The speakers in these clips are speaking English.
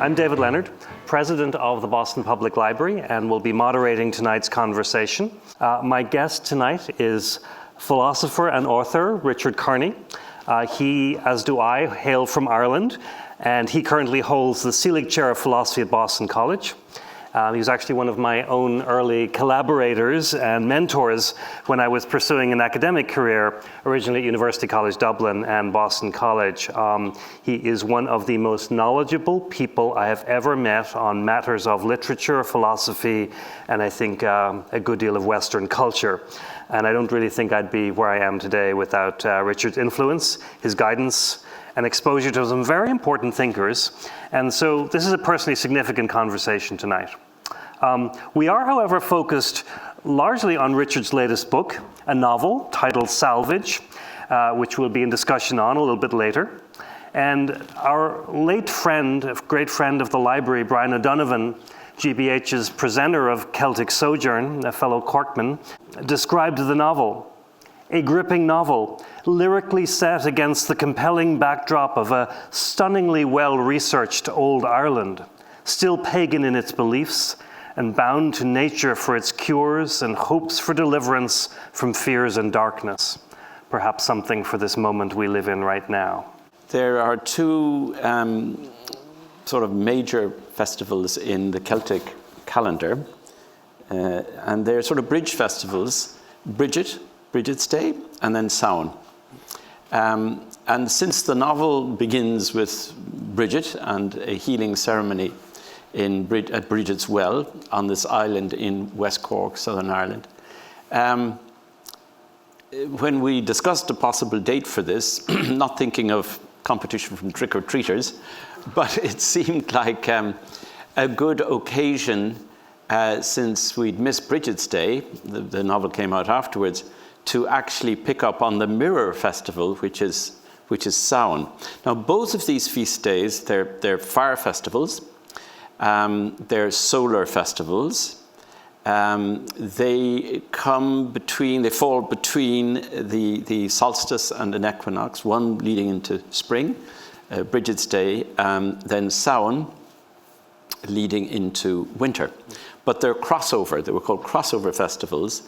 I'm David Leonard, President of the Boston Public Library, and will be moderating tonight's conversation. My guest tonight is philosopher and author Richard Kearney. He, as do I, hail from Ireland, and he currently holds the Selig Chair of Philosophy at Boston College. He was actually one of my own early collaborators and mentors when I was pursuing an academic career, originally at University College Dublin and Boston College. He is one of the most knowledgeable people I have ever met on matters of literature, philosophy, and I think a good deal of Western culture. And I don't really think I'd be where I am today without Richard's influence, his guidance, and exposure to some very important thinkers. And so this is a personally significant conversation tonight. We are, however, focused largely on Richard's latest book, a novel titled Salvage, which we'll be in discussion on a little bit later. And our late friend, great friend of the library, Brian O'Donovan, GBH's presenter of Celtic Sojourn, a fellow Corkman, described the novel. A gripping novel, lyrically set against the compelling backdrop of a stunningly well-researched old Ireland, still pagan in its beliefs and bound to nature for its cures and hopes for deliverance from fears and darkness. Perhaps something for this moment we live in right now. There are two sort of major festivals in the Celtic calendar, and they're sort of bridge festivals. Bridget's Day, and then Samhain. And since the novel begins with Bridget and a healing ceremony at Bridget's Well on this island in West Cork, Southern Ireland, when we discussed a possible date for this, not thinking of competition from trick-or-treaters, but it seemed like a good occasion, since we'd missed Bridget's Day, the novel came out afterwards, to actually pick up on the Mirror Festival, which is Samhain. Now, both of these feast days, they're fire festivals, they're solar festivals. They fall between the solstice and an equinox, one leading into spring, Bridget's Day, then Samhain, leading into winter. But they're crossover. They were called crossover festivals,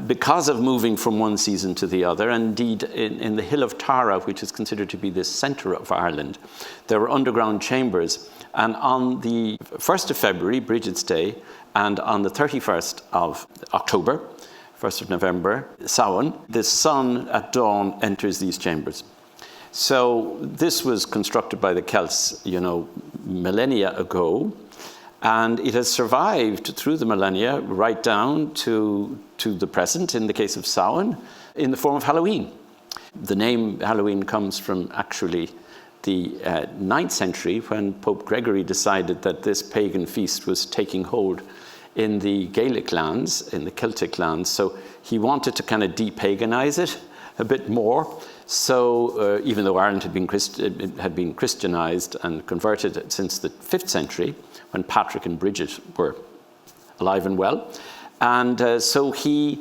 because of moving from one season to the other. Indeed, in the Hill of Tara, which is considered to be the centre of Ireland, there were underground chambers. And on the 1st of February, Bridget's Day, and on the 31st of October, 1st of November, Samhain, the sun at dawn enters these chambers. So this was constructed by the Celts, millennia ago. And it has survived through the millennia right down to the present, in the case of Samhain, in the form of Halloween. The name Halloween comes from actually the 9th century, when Pope Gregory decided that this pagan feast was taking hold in the Gaelic lands, in the Celtic lands. So he wanted to kind of de-paganize it a bit more. So even though Ireland had been Christianized and converted since the 5th century, when Patrick and Bridget were alive and well. And so he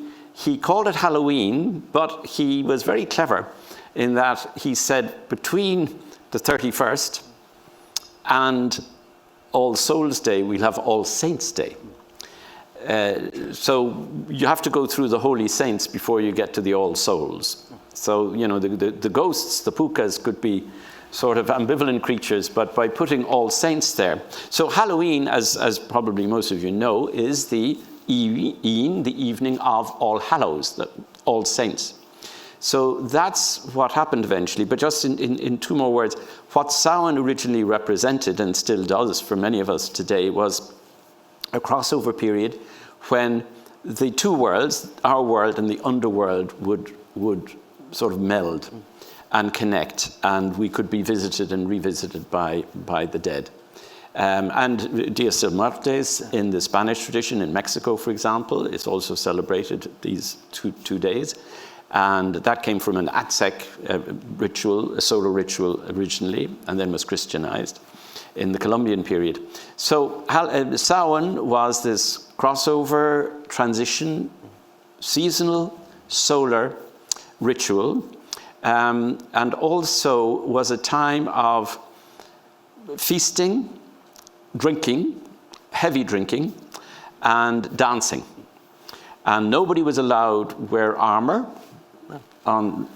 called it Halloween, but he was very clever in that he said between the 31st and All Souls' Day, we'll have All Saints' Day. So you have to go through the Holy Saints before you get to the All Souls. So, the ghosts, the pukas, could be sort of ambivalent creatures, but by putting All Saints there. So Halloween, as probably most of you know, is the evening of All Hallows, the All Saints. So that's what happened eventually. But just in two more words, what Samhain originally represented, and still does for many of us today, was a crossover period when the two worlds, our world and the underworld, would sort of meld and connect, and we could be visited and revisited by the dead. And Dia de Muertos in the Spanish tradition, in Mexico, for example, is also celebrated these two days. And that came from an Aztec ritual, a solar ritual originally, and then was Christianized in the Columbian period. So Samhain was this crossover, transition, seasonal, solar ritual, and also was a time of feasting, drinking, heavy drinking, and dancing. And nobody was allowed to wear armor on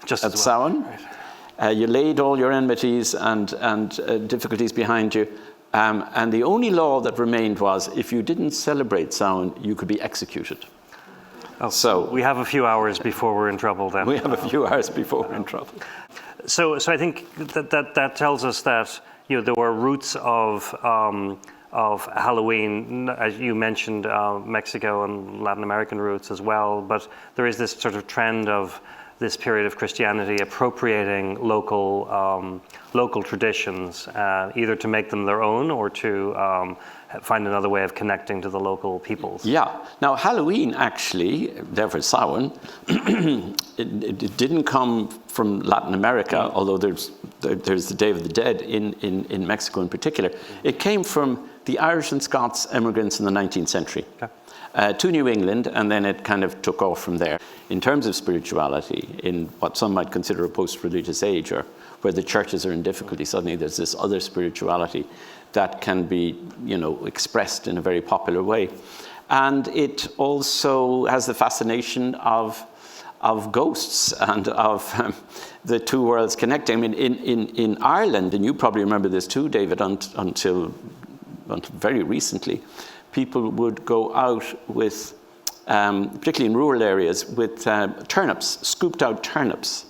Just at as well. Samhain. Right. You laid all your enmities and difficulties behind you. And the only law that remained was if you didn't celebrate Samhain, you could be executed. Oh, So we have a few hours before we're in trouble then. we have a few hours before we're in trouble. So I think that tells us that there were roots of Halloween, as you mentioned, Mexico and Latin American roots as well. But there is this sort of trend of this period of Christianity appropriating local traditions, either to make them their own or to find another way of connecting to the local peoples. Yeah. Now, Halloween actually, therefore Samhain, it didn't come from Latin America, although there's the Day of the Dead in Mexico in particular. It came from the Irish and Scots immigrants in the 19th century. Okay. To New England, and then it kind of took off from there. In terms of spirituality, in what some might consider a post-religious age, or where the churches are in difficulty, suddenly there's this other spirituality that can be, expressed in a very popular way. And it also has the fascination of ghosts and of the two worlds connecting. I mean, in Ireland, and you probably remember this too, David, until very recently, people would go out with, particularly in rural areas, with turnips, scooped out turnips.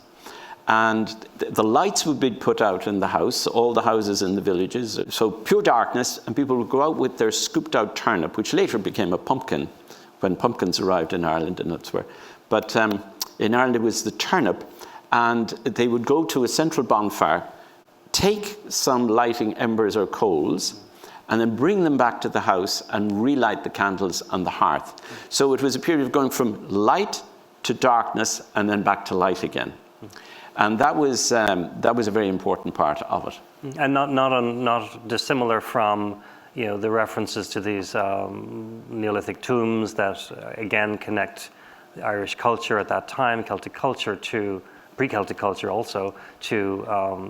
And the lights would be put out in the house, all the houses in the villages. So pure darkness, and people would go out with their scooped out turnip, which later became a pumpkin when pumpkins arrived in Ireland and elsewhere. But in Ireland it was the turnip, and they would go to a central bonfire, take some lighting embers or coals, and then bring them back to the house and relight the candles on the hearth. So it was a period of going from light to darkness and then back to light again. And that was a very important part of it. And not dissimilar from the references to these Neolithic tombs that again connect the Irish culture at that time, Celtic culture, to pre-Celtic culture also, to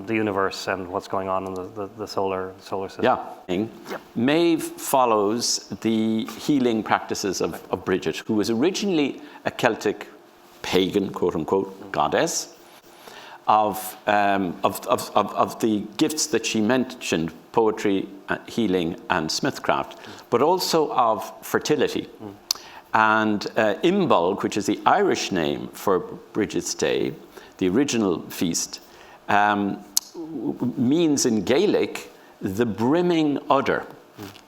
the universe and what's going on in the solar system. Yeah. Maeve follows the healing practices of Bridget, who was originally a Celtic pagan, quote unquote, goddess of the gifts that she mentioned, poetry, healing, and smithcraft, but also of fertility. And Imbolg, which is the Irish name for Bridget's Day, the original feast, means in Gaelic the brimming udder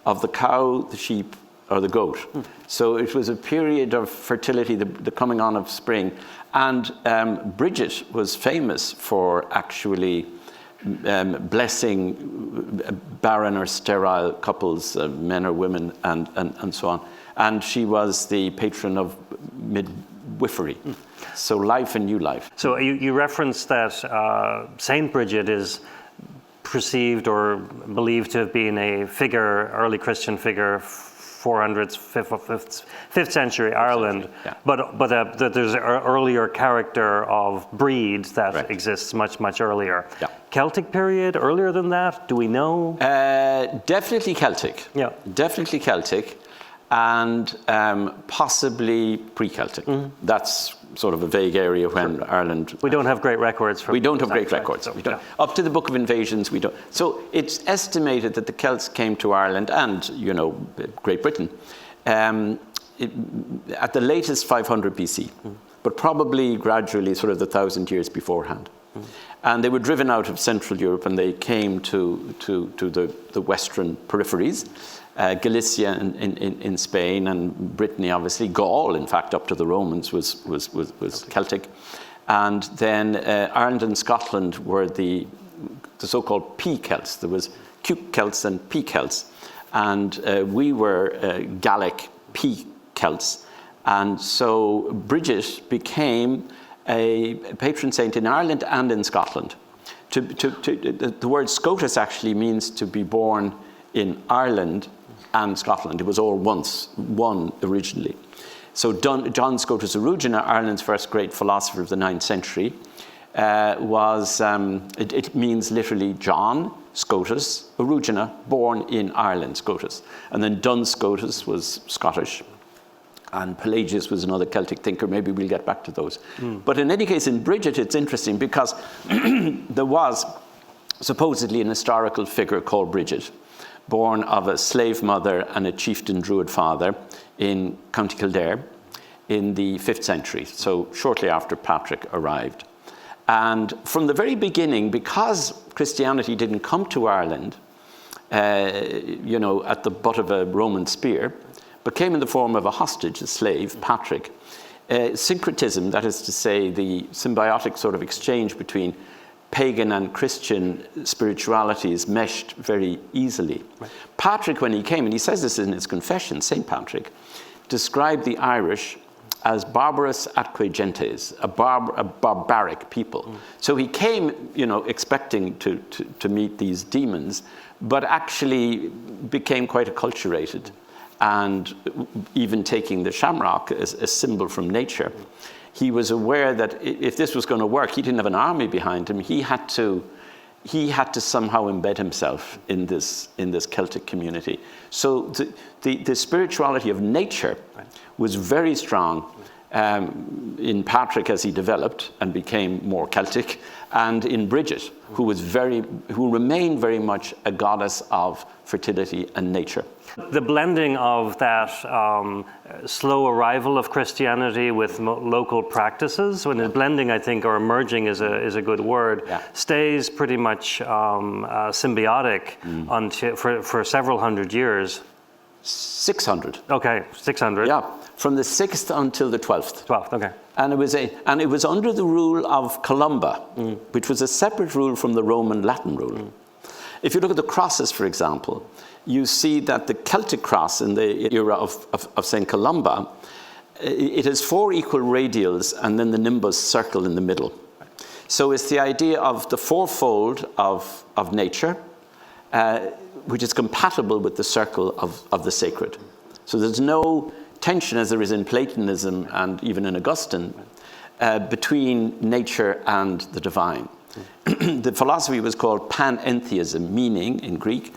of the cow, the sheep, or the goat. So it was a period of fertility, the coming on of spring. And Bridget was famous for actually blessing barren or sterile couples, men or women, and so on. And she was the patron of midwifery. So life and new life. So you referenced that Saint Bridget is perceived or believed to have been a figure, early Christian figure, 400s, 5th century Ireland, yeah. but there's an earlier character of breed that exists much earlier. Yeah. Celtic period, earlier than that, do we know? Definitely Celtic. Yeah. Definitely Celtic, and possibly pre-Celtic. That's sort of a vague area when Ireland... We don't have great records. We don't have great records. So, we don't. Yeah. Up to the Book of Invasions, we don't. So it's estimated that the Celts came to Ireland and, Great Britain at the latest 500 BC, but probably gradually sort of the 1,000 years beforehand. And they were driven out of Central Europe and they came to the western peripheries. Galicia in Spain, and Brittany, obviously. Gaul, in fact, up to the Romans was Celtic. And then Ireland and Scotland were the so-called P-Celts. There was Cute Celts and P-Celts. And we were Gallic P-Celts. And so Bridget became a patron saint in Ireland and in Scotland. The word Scotus actually means to be born in Ireland and Scotland. It was all one originally. So John Scotus Erugena, Ireland's first great philosopher of the 9th century, it means literally John Scotus Erugena, born in Ireland, Scotus. And then Duns Scotus was Scottish. And Pelagius was another Celtic thinker. Maybe we'll get back to those. But in any case, in Bridget, it's interesting because there was supposedly an historical figure called Bridget, born of a slave mother and a chieftain druid father in County Kildare in the 5th century, so shortly after Patrick arrived. And from the very beginning, because Christianity didn't come to Ireland, at the butt of a Roman spear, but came in the form of a hostage, a slave, Patrick, syncretism, that is to say, the symbiotic sort of exchange between pagan and Christian spiritualities meshed very easily. Right. Patrick, when he came, and he says this in his confession, St. Patrick, described the Irish as barbarus atque gentes, a barbaric people. So he came, expecting to meet these demons, but actually became quite acculturated, and even taking the shamrock as a symbol from nature. He was aware that if this was going to work, he didn't have an army behind him. He had to somehow embed himself in this Celtic community. So the spirituality of nature was very strong in Patrick as he developed and became more Celtic, and in Bridget, who remained very much a goddess of fertility and nature. The blending of that slow arrival of Christianity with local practices, when blending, I think, or merging is a good word, stays pretty much symbiotic until for several hundred years. 600. Okay, 600. Yeah, from the 6th until the 12th. 12th, okay. And it was under the rule of Columba, which was a separate rule from the Roman Latin rule. If you look at the crosses, for example, you see that the Celtic cross in the era of St. Columba, it has 4 equal radials and then the nimbus circle in the middle. So it's the idea of the fourfold of nature, which is compatible with the circle of the sacred. So there's no tension, as there is in Platonism and even in Augustine, between nature and the divine. The philosophy was called panentheism, meaning, in Greek,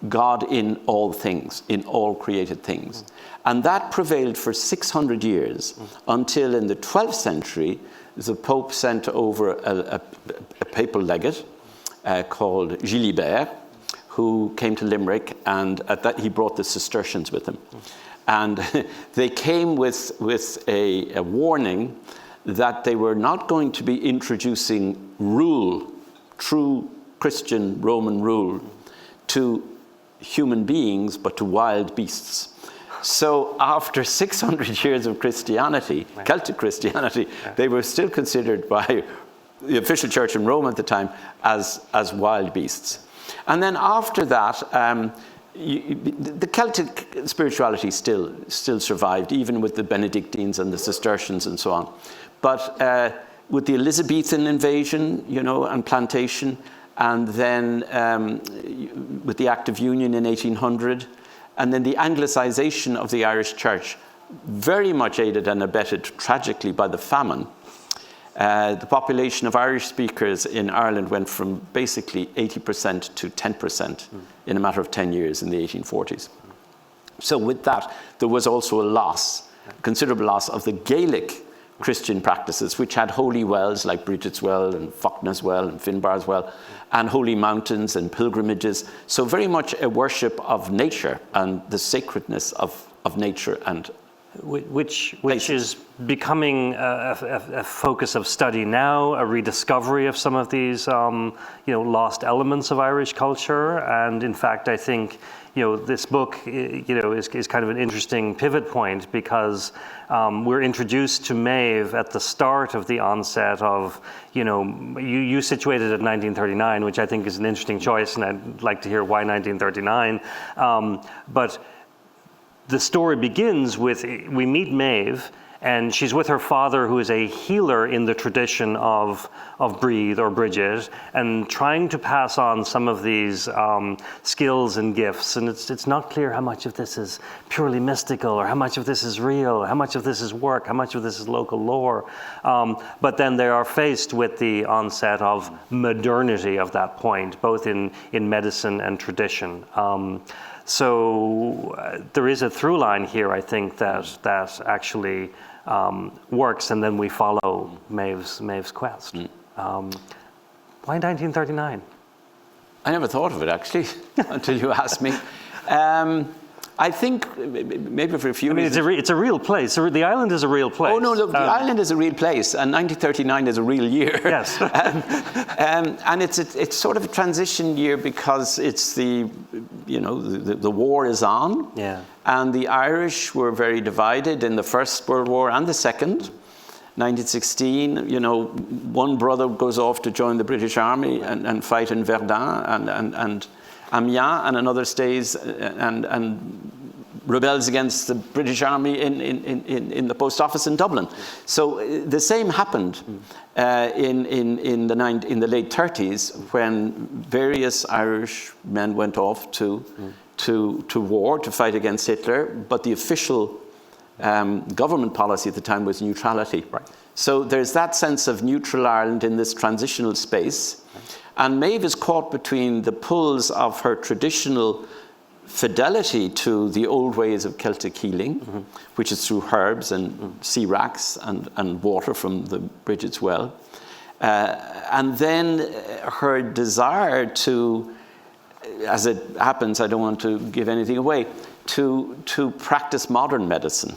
God in all things, in all created things. And that prevailed for 600 years until in the 12th century, the Pope sent over a papal legate called Gilibert, who came to Limerick, and at that he brought the Cistercians with him. And they came with a warning that they were not going to be introducing rule, true Christian Roman rule, to human beings, but to wild beasts. So after 600 years of Christianity, Celtic Christianity, they were still considered by the official church in Rome at the time as wild beasts. And then after that, the Celtic spirituality still survived, even with the Benedictines and the Cistercians and so on. But with the Elizabethan invasion, and plantation, and then with the Act of Union in 1800, and then the Anglicization of the Irish Church, very much aided and abetted tragically by the famine. The population of Irish speakers in Ireland went from basically 80% to 10% in a matter of 10 years in the 1840s. So with that, there was also a considerable loss of the Gaelic Christian practices, which had holy wells like Bridget's Well and Focna's Well and Finbar's Well, and holy mountains and pilgrimages. So very much a worship of nature and the sacredness of nature, and which is becoming a focus of study now, a rediscovery of some of these lost elements of Irish culture. And in fact, I think this book is kind of an interesting pivot point, because we're introduced to Maeve at the start of the onset of, you situated at 1939, which I think is an interesting choice, and I'd like to hear why 1939. But the story begins with, we meet Maeve, And she's with her father, who is a healer in the tradition of Breathe or Bridget, and trying to pass on some of these skills and gifts. And it's not clear how much of this is purely mystical, or how much of this is real, how much of this is work, how much of this is local lore. But then they are faced with the onset of modernity of that point, both in medicine and tradition. So there is a through line here, I think, that actually works, and then we follow Maeve's quest. Why 1939? I never thought of it, actually, until you asked me. I think maybe for a few reasons. It's a real place. The island is a real place. Oh, no, look, the island is a real place, and 1939 is a real year. Yes. And it's sort of a transition year because it's the war is on. Yeah. And the Irish were very divided in the First World War and the Second. 1916, one brother goes off to join the British Army and fight in Verdun and Amiens, and another stays and rebels against the British Army in the post office in Dublin. So the same happened in the late 30s, when various Irish men went off to war to fight against Hitler, but the official government policy at the time was neutrality. Right. So there's that sense of neutral Ireland in this transitional space. And Maeve is caught between the pulls of her traditional fidelity to the old ways of Celtic healing, which is through herbs and sea racks and water from the Bridget's Well. And then her desire to, as it happens, I don't want to give anything away, to practice modern medicine.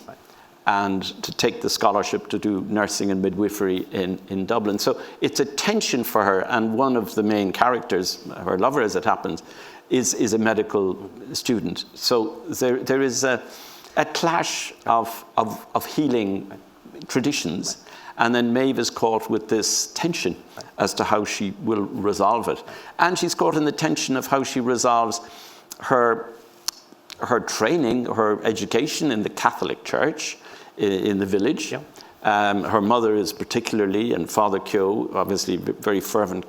And to take the scholarship to do nursing and midwifery in Dublin. So it's a tension for her, and one of the main characters, her lover as it happens, is a medical student. So there is a clash of healing traditions, and then Maeve is caught with this tension as to how she will resolve it. And she's caught in the tension of how she resolves her training, her education in the Catholic Church, in the village. Yeah. Her mother is particularly, and Father Keogh, obviously very fervent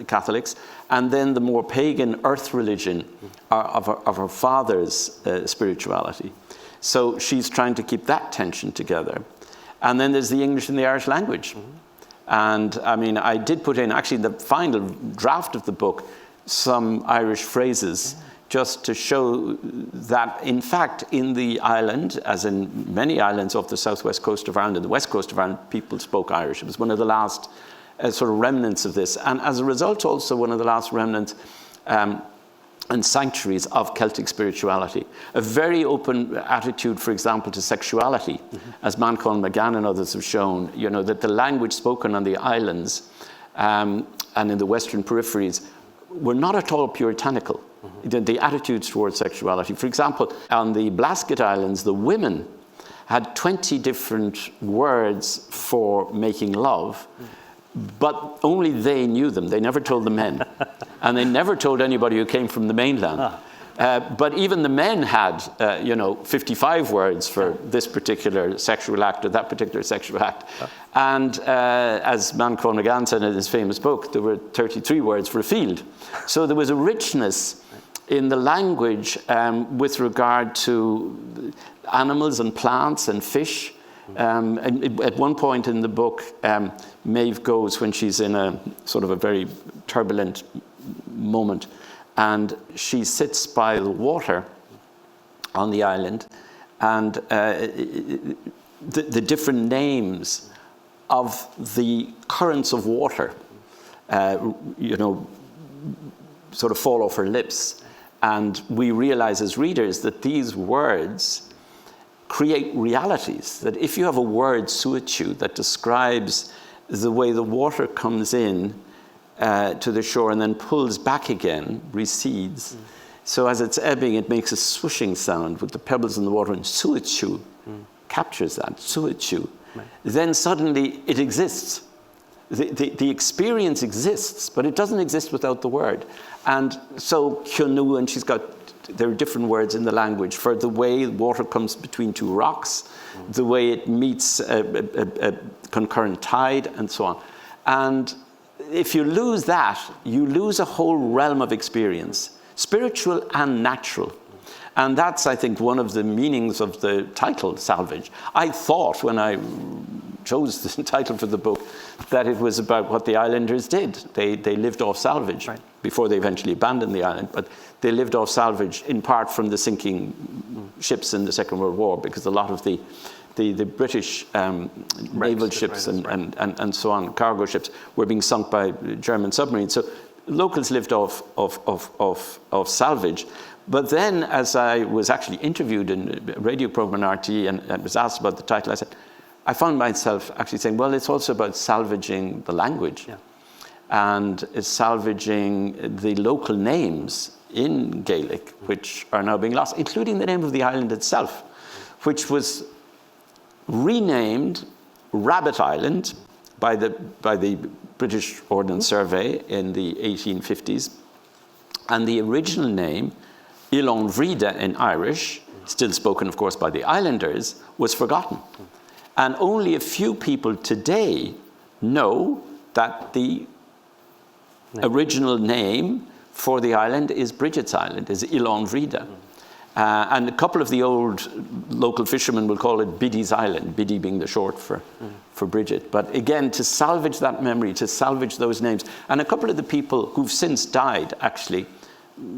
Catholics, and then the more pagan earth religion of her father's spirituality. So she's trying to keep that tension together. And then there's the English and the Irish language. And I mean, I did put in, actually, the final draft of the book, some Irish phrases, just to show that, in fact, in the island, as in many islands off the southwest coast of Ireland and the west coast of Ireland, people spoke Irish. It was one of the last sort of remnants of this. And as a result, also one of the last remnants and sanctuaries of Celtic spirituality. A very open attitude, for example, to sexuality, as Manchon McGann and others have shown, that the language spoken on the islands and in the western peripheries were not at all puritanical. The attitudes towards sexuality. For example, on the Blasket Islands, the women had 20 different words for making love, but only they knew them. They never told the men. And they never told anybody who came from the mainland. But even the men had, 55 words for this particular sexual act or that particular sexual act. And as Manchon McGann said in his famous book, there were 33 words for a field. So there was a richness in the language with regard to animals and plants and fish. And at one point in the book, Maeve goes, when she's in a sort of a very turbulent moment, and she sits by the water on the island, and the different names of the currents of water, sort of fall off her lips. And we realize as readers that these words create realities. That if you have a word, suitu, that describes the way the water comes in to the shore and then pulls back again, recedes. So as it's ebbing, it makes a swooshing sound with the pebbles in the water, and suitu captures that, suitu. Right. Then suddenly it exists. The experience exists, but it doesn't exist without the word. And so Keanu, and she's got there are different words in the language for the way water comes between two rocks, the way it meets a concurrent tide, and so on. And if you lose that, you lose a whole realm of experience, spiritual and natural. And that's, I think, one of the meanings of the title, Salvage. I thought when I chose the title for the book that it was about what the islanders did. They lived off salvage before they eventually abandoned the island, but they lived off salvage in part from the sinking ships in the Second World War, because a lot of the British naval ships and so on, cargo ships, were being sunk by German submarines. So locals lived off salvage. But then, as I was actually interviewed in a radio program on RTE and was asked about the title, I said, I found myself actually saying, well, it's also about salvaging the language and it's salvaging the local names in Gaelic, which are now being lost, including the name of the island itself, which was renamed Rabbit Island by the British Ordnance Survey in the 1850s. And the original name, Ilan Vrida in Irish, still spoken, of course, by the islanders, was forgotten. And only a few people today know that the original name for the island is Bridget's Island, is Ilan Vrida. And a couple of the old local fishermen will call it Biddy's Island, Biddy being the short for Bridget. But again, to salvage that memory, to salvage those names. And a couple of the people who've since died, actually,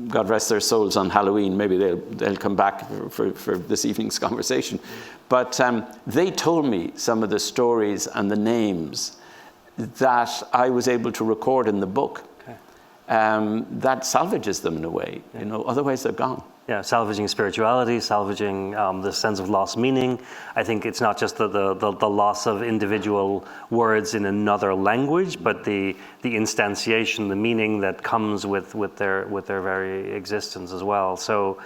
God rest their souls, on Halloween, maybe they'll come back for this evening's conversation. But they told me some of the stories and the names that I was able to record in the book. That salvages them in a way, otherwise they're gone. Yeah, salvaging spirituality, salvaging the sense of lost meaning. I think it's not just the loss of individual words in another language, but the instantiation, the meaning that comes with their very existence as well. So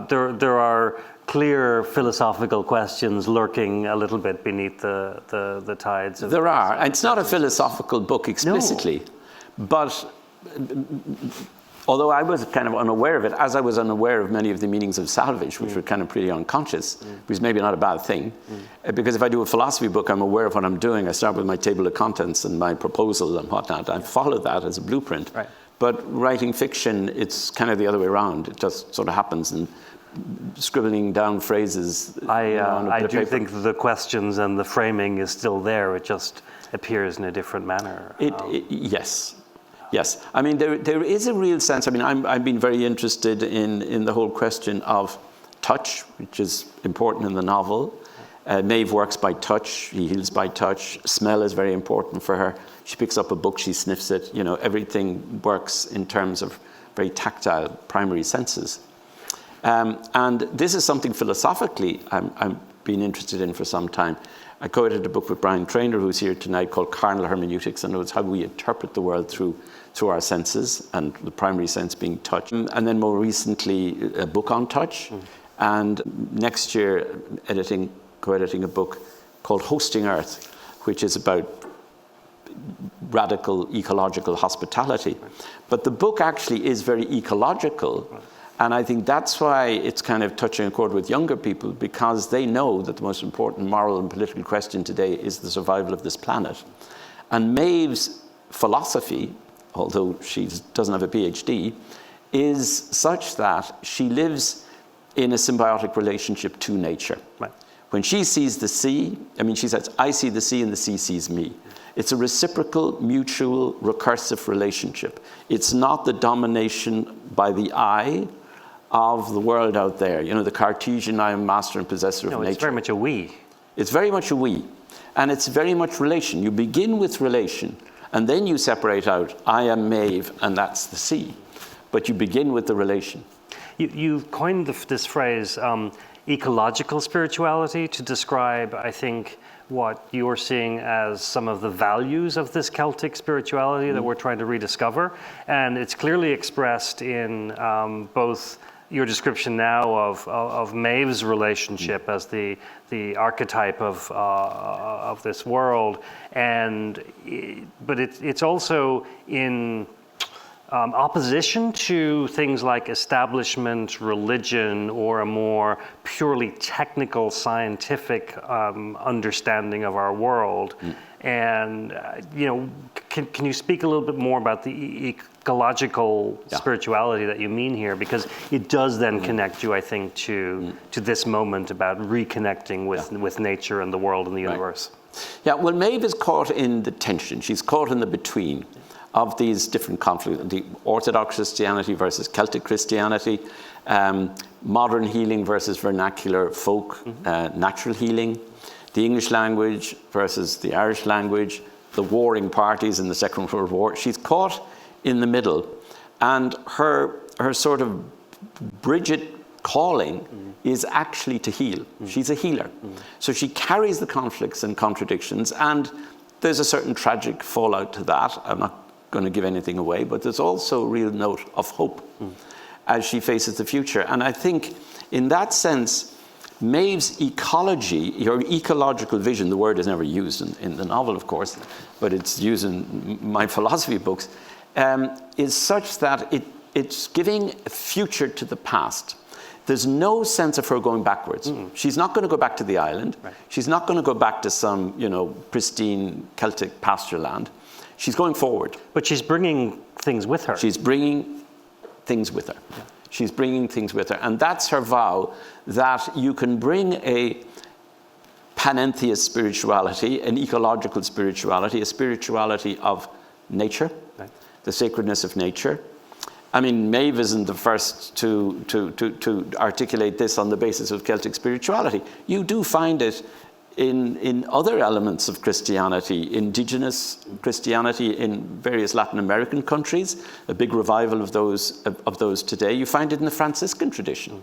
there are clear philosophical questions lurking a little bit beneath the tides. There are. And it's not a philosophical book explicitly, but although I was kind of unaware of it, as I was unaware of many of the meanings of salvage, which were kind of pretty unconscious, which is maybe not a bad thing. Because if I do a philosophy book, I'm aware of what I'm doing. I start with my table of contents and my proposal and whatnot. I follow that as a blueprint. Right. But writing fiction, it's kind of the other way around. It just sort of happens, and scribbling down phrases. I do think the questions and the framing is still there. It just appears in a different manner. Yes. Yes, I mean, there is a real sense. I mean, I've been very interested in the whole question of touch, which is important in the novel. Maeve works by touch, he heals by touch. Smell is very important for her. She picks up a book, she sniffs it. Everything works in terms of very tactile primary senses. And this is something philosophically I've been interested in for some time. I co-edited a book with Brian Traynor, who's here tonight, called Carnal Hermeneutics, and it's how we interpret the world through our senses, and the primary sense being touch. And then more recently, a book on touch. And next year, co-editing a book called Hosting Earth, which is about radical ecological hospitality. But the book actually is very ecological. And I think that's why it's kind of touching a chord with younger people, because they know that the most important moral and political question today is the survival of this planet. And Maeve's philosophy, although she doesn't have a PhD, is such that she lives in a symbiotic relationship to nature. Right. When she sees the sea, she says, I see the sea and the sea sees me. It's a reciprocal, mutual, recursive relationship. It's not the domination by the I of the world out there. The Cartesian, I am master and possessor of nature. It's very much a we. It's very much a we. And it's very much relation. You begin with relation, and then you separate out, I am Maeve, and that's the sea. But you begin with the relation. You've coined this phrase, ecological spirituality, to describe, I think, what you're seeing as some of the values of this Celtic spirituality that we're trying to rediscover. And it's clearly expressed in both your description now of Maeve's relationship as the archetype of this world, but it's also in opposition to things like establishment, religion, or a more purely technical, scientific understanding of our world. And can you speak a little bit more about the ecological spirituality that you mean here? Because it does then connect you, I think, to this moment about reconnecting with nature and the world and the universe. Yeah, well, Maeve is caught in the tension. She's caught in the between of these different conflicts, the Orthodox Christianity versus Celtic Christianity, modern healing versus vernacular folk, natural healing, the English language versus the Irish language, the warring parties in the Second World War. She's caught in the middle, and her sort of Bridget calling is actually to heal. She's a healer. So she carries the conflicts and contradictions, and there's a certain tragic fallout to that. I'm not going to give anything away, but there's also a real note of hope as she faces the future. And I think in that sense, Maeve's ecology, or ecological vision, the word is never used in the novel, of course, but it's used in my philosophy books, is such that it's giving a future to the past. There's no sense of her going backwards. She's not going to go back to the island. Right. She's not going to go back to some, pristine Celtic pasture land. She's going forward. But she's bringing things with her. She's bringing things with her. Yeah. She's bringing things with her. And that's her vow, that you can bring a panentheist spirituality, an ecological spirituality, a spirituality of nature, right, the sacredness of nature. I mean, Maeve isn't the first to articulate this on the basis of Celtic spirituality. You do find it in other elements of Christianity, indigenous Christianity in various Latin American countries, a big revival of those today. You find it in the Franciscan tradition.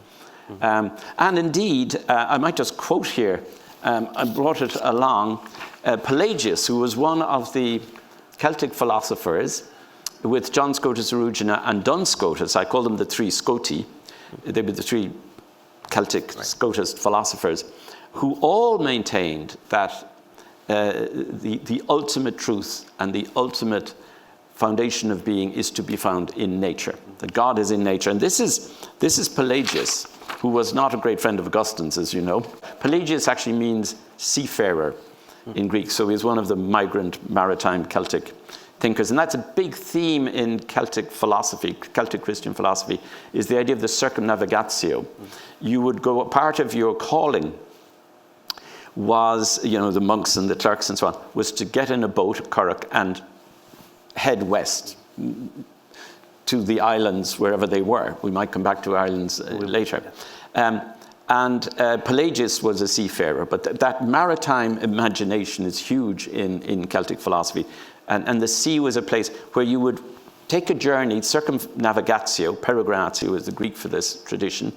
And indeed, I might just quote here, I brought it along, Pelagius, who was one of the Celtic philosophers, with John Scotus Erugena and Duns Scotus. I call them the three Scoti. They were the three Celtic Scotist philosophers, who all maintained that the ultimate truth and the ultimate foundation of being is to be found in nature, that God is in nature. And this is Pelagius, who was not a great friend of Augustine's, as you know. Pelagius actually means seafarer in Greek, so he's one of the migrant maritime Celtic thinkers. And that's a big theme in Celtic philosophy, Celtic Christian philosophy, is the idea of the circumnavigatio. You would go, part of your calling was, the monks and the clerks and so on, was to get in a boat, a curragh, and head west to the islands, wherever they were. We might come back to islands later. And Pelagius was a seafarer, but that maritime imagination is huge in Celtic philosophy. And the sea was a place where you would take a journey, circumnavigatio, peregrinatio is the Greek for this tradition,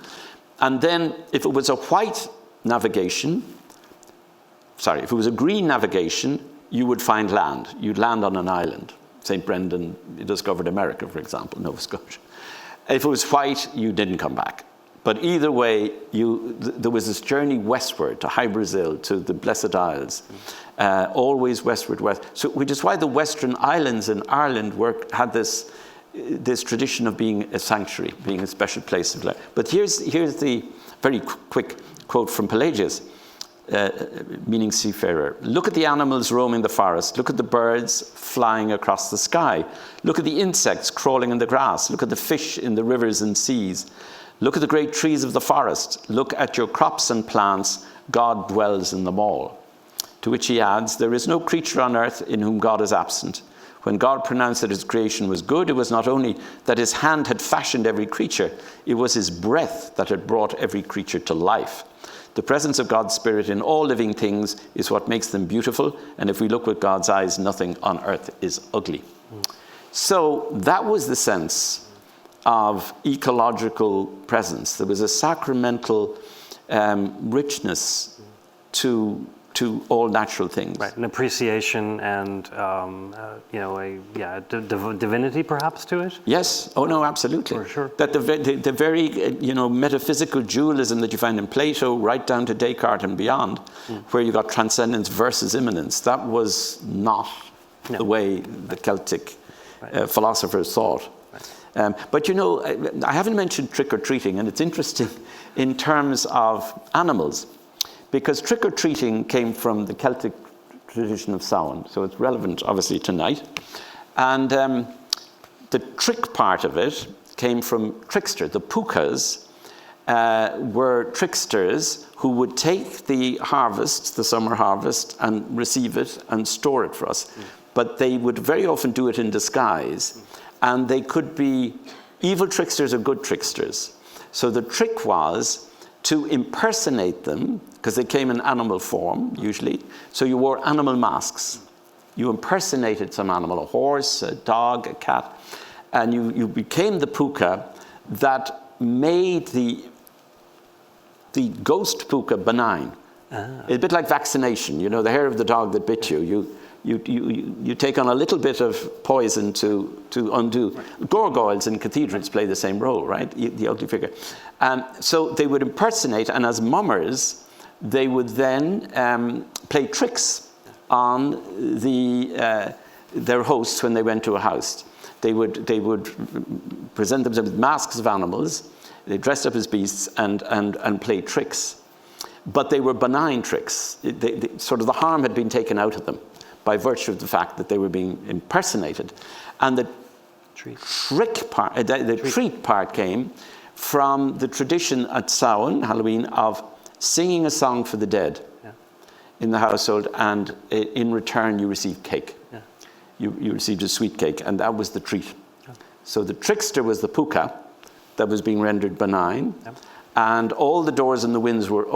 and then if it was a white navigation, if it was a green navigation, you would find land. You'd land on an island. St. Brendan discovered America, for example, Nova Scotia. If it was white, you didn't come back. But either way, there was this journey westward to High Brazil, to the Blessed Isles, always westward. So, which is why the Western Islands in Ireland had this tradition of being a sanctuary, being a special place of life. But here's the very quick quote from Pelagius, meaning seafarer. Look at the animals roaming the forest. Look at the birds flying across the sky. Look at the insects crawling in the grass. Look at the fish in the rivers and seas. Look at the great trees of the forest. Look at your crops and plants. God dwells in them all. To which he adds, there is no creature on earth in whom God is absent. When God pronounced that his creation was good, it was not only that his hand had fashioned every creature, it was his breath that had brought every creature to life. The presence of God's Spirit in all living things is what makes them beautiful, and if we look with God's eyes, nothing on earth is ugly. So that was the sense of ecological presence. There was a sacramental richness to all natural things. Right, an appreciation and divinity perhaps to it? Yes, oh no, absolutely. For sure. That the very metaphysical dualism that you find in Plato, right down to Descartes and beyond, where you got transcendence versus immanence, that was not the way the Celtic philosophers thought But you know, I haven't mentioned trick-or-treating, and it's interesting in terms of animals, because trick-or-treating came from the Celtic tradition of Samhain, so it's relevant, obviously, tonight. And the trick part of it came from trickster. The pukas were tricksters who would take the harvest, the summer harvest, and receive it and store it for us. But they would very often do it in disguise. And they could be evil tricksters or good tricksters. So the trick was to impersonate them, because they came in animal form, usually. So you wore animal masks. You impersonated some animal, a horse, a dog, a cat. And you became the puka that made the ghost puka benign. It's a bit like vaccination. You know, the hair of the dog that bit you. You take on a little bit of poison to undo. Gargoyles in cathedrals play the same role, right? The ugly figure. So they would impersonate, and as mummers, they would then play tricks on their hosts when they went to a house. They would present themselves with masks of animals. They dressed up as beasts and played tricks. But they were benign tricks. Sort of the harm had been taken out of them by virtue of the fact that they were being impersonated. And the treat part came from the tradition at Samhain, Halloween, of singing a song for the dead in the household, and in return you received cake. Yeah. You received a sweet cake, and that was the treat. Yeah. So the trickster was the puka that was being rendered benign. Yeah. And all the doors and the windows were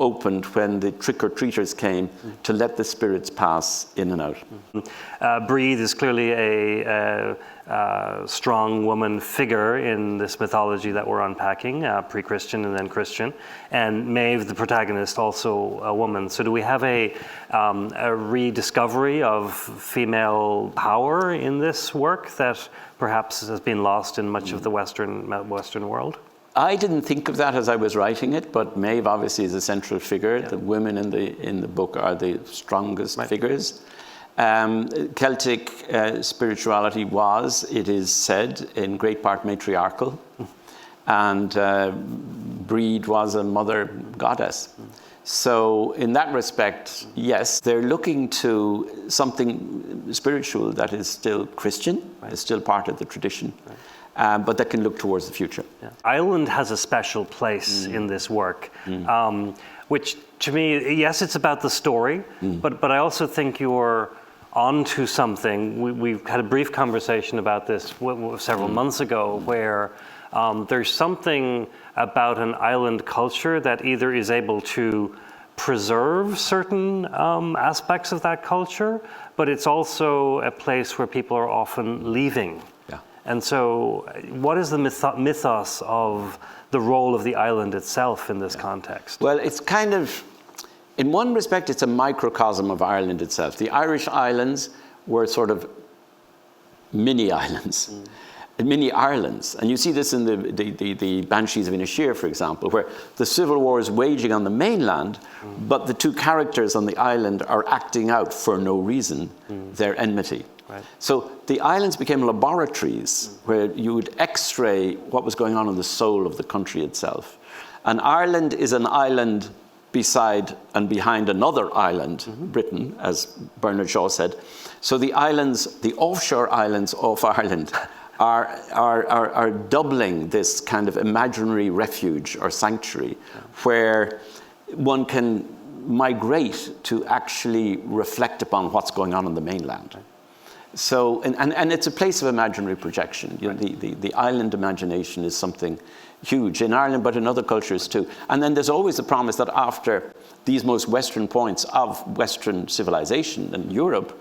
opened when the trick-or-treaters came to let the spirits pass in and out. Breed is clearly a strong woman figure in this mythology that we're unpacking, pre-Christian and then Christian. And Maeve, the protagonist, also a woman. So do we have a rediscovery of female power in this work that perhaps has been lost in much of the Western world? I didn't think of that as I was writing it, but Maeve obviously is a central figure. Yeah. The women in the book are the strongest figures. Celtic spirituality was, it is said, in great part matriarchal, and Breed was a mother goddess. So in that respect, yes, they're looking to something spiritual that is still Christian, is still part of the tradition. But that can look towards the future. Yeah. Ireland has a special place in this work, which to me, yes, it's about the story, but I also think you're onto something. We've had a brief conversation about this several months ago, where there's something about an island culture that either is able to preserve certain aspects of that culture, but it's also a place where people are often leaving. And so what is the mythos of the role of the island itself in this context? Well, it's kind of, in one respect, it's a microcosm of Ireland itself. The Irish islands were sort of mini islands, mini Irelands. And you see this in the Banshees of Inisheer, for example, where the civil war is waging on the mainland, but the two characters on the island are acting out for no reason their enmity. Right. So the islands became laboratories where you would x-ray what was going on in the soul of the country itself. And Ireland is an island beside and behind another island, Britain, as Bernard Shaw said. So the islands, the offshore islands of Ireland are doubling this kind of imaginary refuge or sanctuary where one can migrate to actually reflect upon what's going on the mainland. So, and it's a place of imaginary projection. You know, the island imagination is something huge in Ireland, but in other cultures too. And then there's always the promise that after these most Western points of Western civilization in Europe,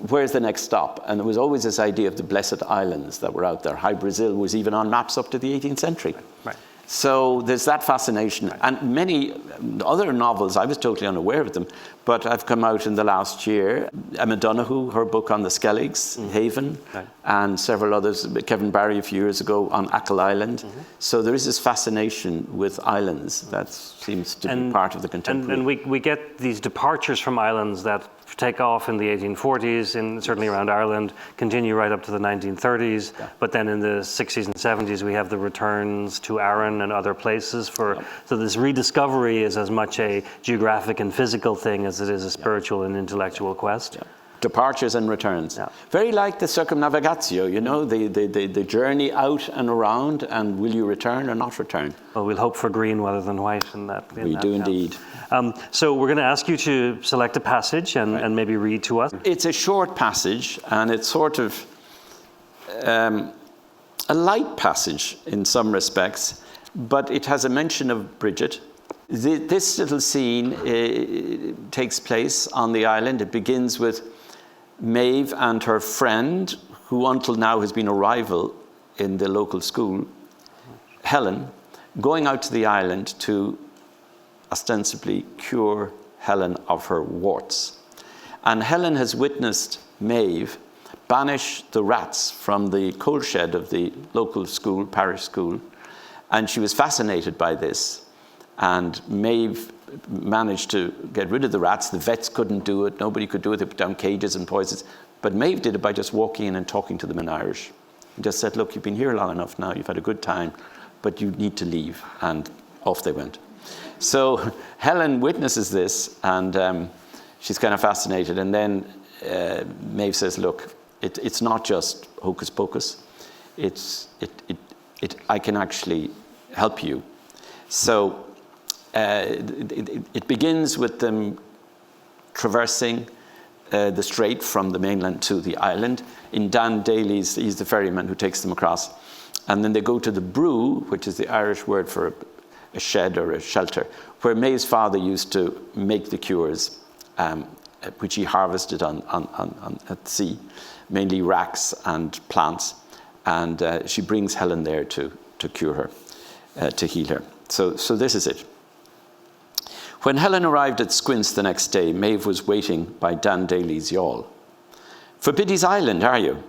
where's the next stop? And there was always this idea of the blessed islands that were out there. Hy Brasil was even on maps up to the 18th century. Right. So there's that fascination. Right. And many other novels, I was totally unaware of them, but I've come out in the last year. Emma Donoghue, her book on the Skelligs, Haven, and several others. Kevin Barry a few years ago on Achill Island. So there is this fascination with islands that seems to be part of the contemporary. And we get these departures from islands that take off in the 1840s, certainly around Ireland, continue right up to the 1930s. Yeah. But then in the 60s and 70s, we have the returns to Arran and other places. So this rediscovery is as much a geographic and physical thing as it is a spiritual and intellectual quest. Yeah. Departures and returns. Yeah. Very like the circumnavigatio, the journey out and around, and will you return or not return? Well, we'll hope for green rather than white in that. We do indeed. So we're going to ask you to select a passage and maybe read to us. It's a short passage, and it's sort of a light passage in some respects, but it has a mention of Bridget. This little scene takes place on the island. It begins with Maeve and her friend, who until now has been a rival in the local school, Helen, going out to the island to ostensibly cure Helen of her warts. And Helen has witnessed Maeve banish the rats from the coal shed of the local school, parish school, and she was fascinated by this. And Maeve managed to get rid of the rats. The vets couldn't do it. Nobody could do it. They put down cages and poisons. But Maeve did it by just walking in and talking to them in Irish. And just said, look, you've been here long enough now. You've had a good time, but you need to leave. And off they went. So Helen witnesses this, and she's kind of fascinated. And then Maeve says, look, it's not just hocus pocus. I can actually help you. So it begins with them traversing the strait from the mainland to the island. In Dan Daly's, he's the ferryman who takes them across. And then they go to the brew, which is the Irish word for a shed or a shelter, where Maeve's father used to make the cures, which he harvested at sea, mainly racks and plants. And she brings Helen there to cure her, to heal her. So this is it. When Helen arrived at Squints the next day, Maeve was waiting by Dan Daly's yawl. For Biddy's Island, are you?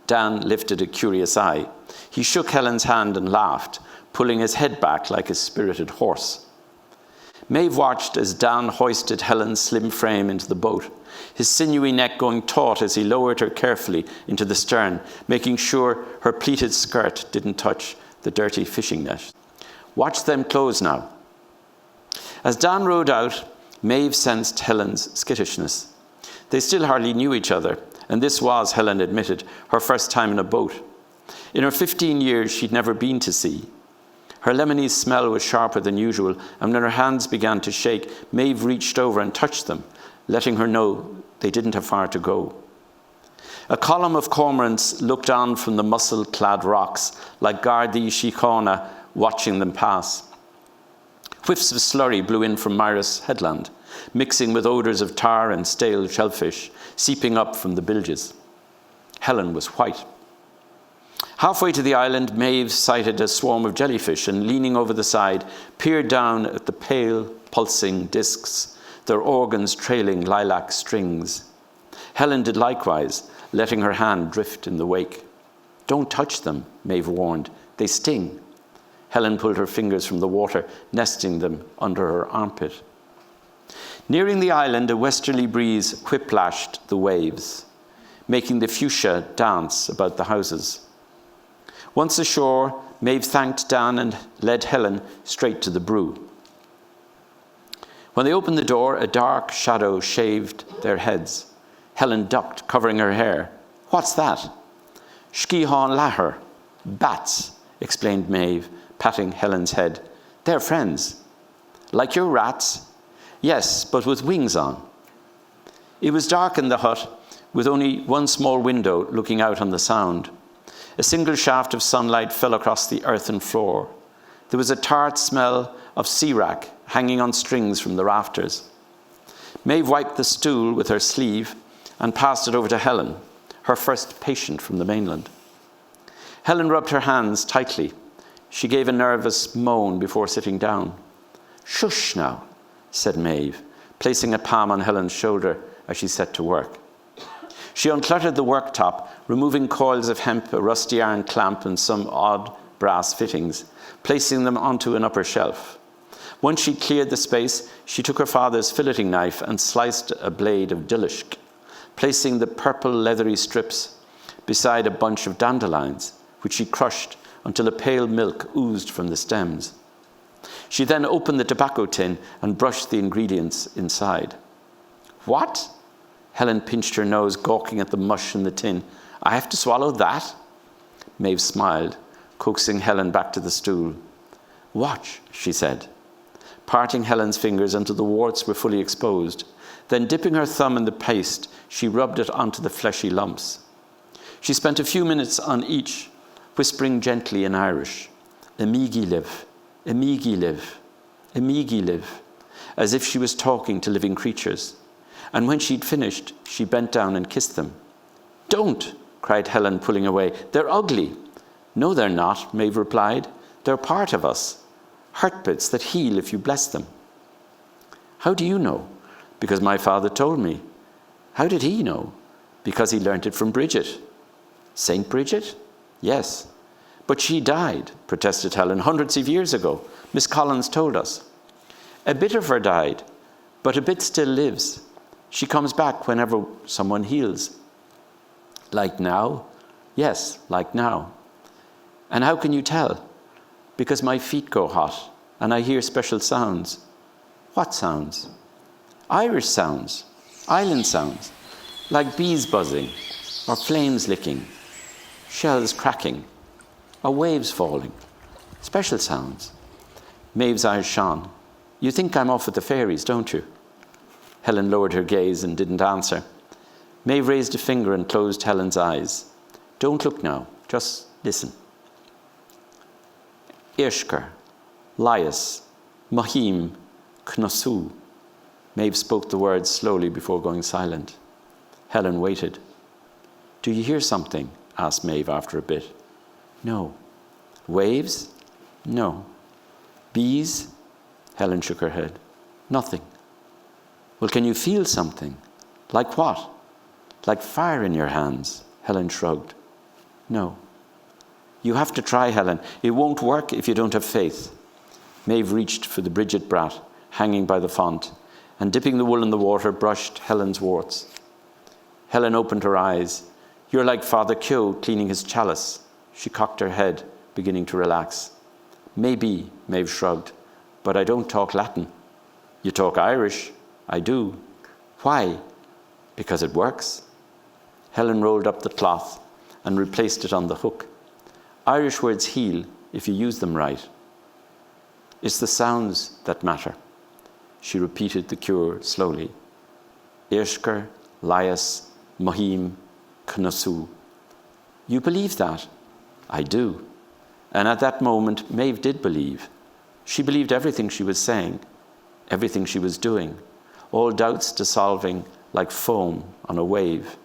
Dan lifted a curious eye. He shook Helen's hand and laughed, pulling his head back like a spirited horse. Maeve watched as Dan hoisted Helen's slim frame into the boat, his sinewy neck going taut as he lowered her carefully into the stern, making sure her pleated skirt didn't touch the dirty fishing net. Watch them close now. As Dan rowed out, Maeve sensed Helen's skittishness. They still hardly knew each other, and this was, Helen admitted, her first time in a boat. In her 15 years, she'd never been to sea. Her lemony smell was sharper than usual, and when her hands began to shake, Maeve reached over and touched them, letting her know they didn't have far to go. A column of cormorants looked on from the mussel-clad rocks, like Gardaí Síochána watching them pass. Whiffs of slurry blew in from Myras headland, mixing with odours of tar and stale shellfish, seeping up from the bilges. Helen was white. Halfway to the island, Maeve sighted a swarm of jellyfish and, leaning over the side, peered down at the pale, pulsing discs, their organs trailing lilac strings. Helen did likewise, letting her hand drift in the wake. Don't touch them, Maeve warned. They sting. Helen pulled her fingers from the water, nesting them under her armpit. Nearing the island, a westerly breeze whiplashed the waves, making the fuchsia dance about the houses. Once ashore, Maeve thanked Dan and led Helen straight to the brew. When they opened the door, a dark shadow shaved their heads. Helen ducked, covering her hair. What's that? Scián Lathair. Bats, explained Maeve, patting Helen's head. They're friends. Like your rats? Yes, but with wings on. It was dark in the hut, with only one small window looking out on the Sound. A single shaft of sunlight fell across the earthen floor. There was a tart smell of sea-wrack hanging on strings from the rafters. Maeve wiped the stool with her sleeve and passed it over to Helen, her first patient from the mainland. Helen rubbed her hands tightly. She gave a nervous moan before sitting down. Shush now, said Maeve, placing a palm on Helen's shoulder as she set to work. She uncluttered the worktop, removing coils of hemp, a rusty iron clamp, and some odd brass fittings, placing them onto an upper shelf. Once she cleared the space, she took her father's filleting knife and sliced a blade of dilishk, placing the purple leathery strips beside a bunch of dandelions, which she crushed until a pale milk oozed from the stems. She then opened the tobacco tin and brushed the ingredients inside. What? Helen pinched her nose, gawking at the mush in the tin. I have to swallow that? Maeve smiled, coaxing Helen back to the stool. Watch, she said, parting Helen's fingers until the warts were fully exposed. Then dipping her thumb in the paste, she rubbed it onto the fleshy lumps. She spent a few minutes on each, whispering gently in Irish, Emigi live, Emigi live, Emigi live, as if she was talking to living creatures. And when she'd finished, she bent down and kissed them. Don't, cried Helen, pulling away. They're ugly. No, they're not, Maeve replied. They're part of us. Hurt bits that heal if you bless them. How do you know? Because my father told me. How did he know? Because he learnt it from Bridget. Saint Bridget? Yes. But she died, protested Helen, hundreds of years ago. Miss Collins told us. A bit of her died, but a bit still lives. She comes back whenever someone heals. Like now? Yes, like now. And how can you tell? Because my feet go hot and I hear special sounds. What sounds? Irish sounds, island sounds, like bees buzzing or flames licking, shells cracking or waves falling. Special sounds. Maeve's eyes shone. You think I'm off with the fairies, don't you? Helen lowered her gaze and didn't answer. Maeve raised a finger and closed Helen's eyes. Don't look now, just listen. Irshker, Lias, Mahim, Knossu. Maeve spoke the words slowly before going silent. Helen waited. Do you hear something? Asked Maeve after a bit. No. Waves? No. Bees? Helen shook her head. Nothing. Well, can you feel something? Like what? Like fire in your hands? Helen shrugged. No. You have to try, Helen. It won't work if you don't have faith. Maeve reached for the Bridget brat hanging by the font and dipping the wool in the water brushed Helen's warts. Helen opened her eyes. You're like Father Keogh cleaning his chalice. She cocked her head, beginning to relax. Maybe, Maeve shrugged, but I don't talk Latin. You talk Irish. I do. Why? Because it works. Helen rolled up the cloth and replaced it on the hook. Irish words heal if you use them right. It's the sounds that matter. She repeated the cure slowly. Irshker, Lias, Mahim, Knossu. You believe that? I do. And at that moment, Maeve did believe. She believed everything she was saying, everything she was doing, all doubts dissolving like foam on a wave.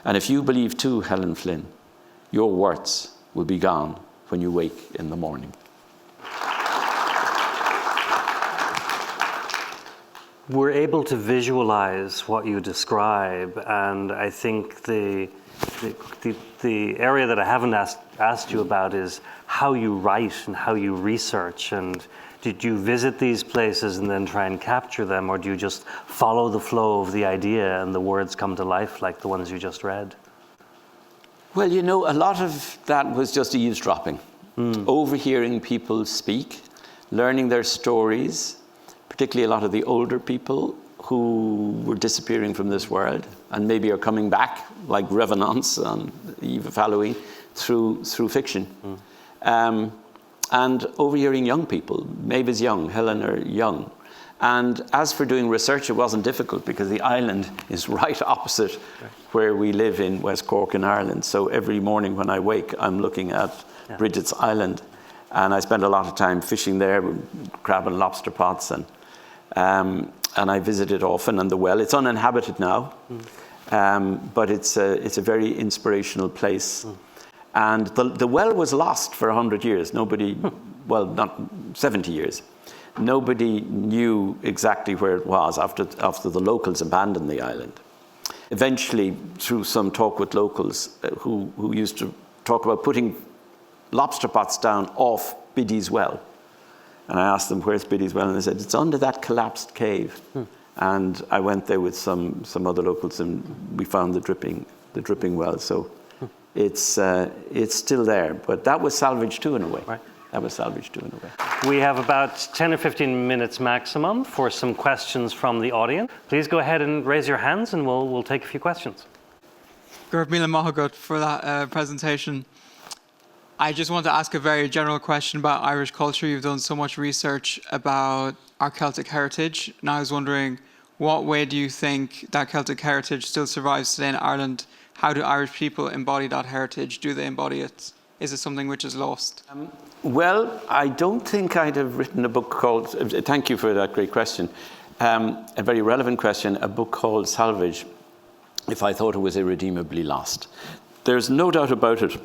And if you believe too, Helen Flynn, your warts will be gone when you wake in the morning. We're able to visualize what you describe, and I think the area that I haven't asked you about is how you write and how you research. And did you visit these places and then try and capture them, or do you just follow the flow of the idea and the words come to life like the ones you just read? Well, you know, a lot of that was just eavesdropping, overhearing people speak, learning their stories, particularly a lot of the older people who were disappearing from this world and maybe are coming back like revenants on the eve of Halloween through fiction. And overhearing young people. Maeve is young, Helen are young. And as for doing research, it wasn't difficult because the island is right opposite where we live in West Cork in Ireland. So every morning when I wake, I'm looking at Bridget's Island. And I spend a lot of time fishing there, crab and lobster pots. And I visit it often. And the well, it's uninhabited now, but it's a very inspirational place. And the well was lost for 100 years. Nobody, well, not 70 years. Nobody knew exactly where it was after the locals abandoned the island. Eventually, through some talk with locals who used to talk about putting lobster pots down off Biddy's well. And I asked them, where's Biddy's Well? And they said, it's under that collapsed cave. And I went there with some other locals, and we found the dripping well. So it's still there. But that was salvaged too, in a way. Right. That was salvaged too, in a way. We have about 10 or 15 minutes maximum for some questions from the audience. Please go ahead and raise your hands, and we'll take a few questions. Gurb Mila Mahagut for that presentation. I just want to ask a very general question about Irish culture. You've done so much research about our Celtic heritage, and I was wondering, what way do you think that Celtic heritage still survives today in Ireland? How do Irish people embody that heritage? Do they embody it? Is it something which is lost? Well, I don't think I'd have written a book called, thank you for that great question, a very relevant question, a book called Salvage, if I thought it was irredeemably lost. There's no doubt about it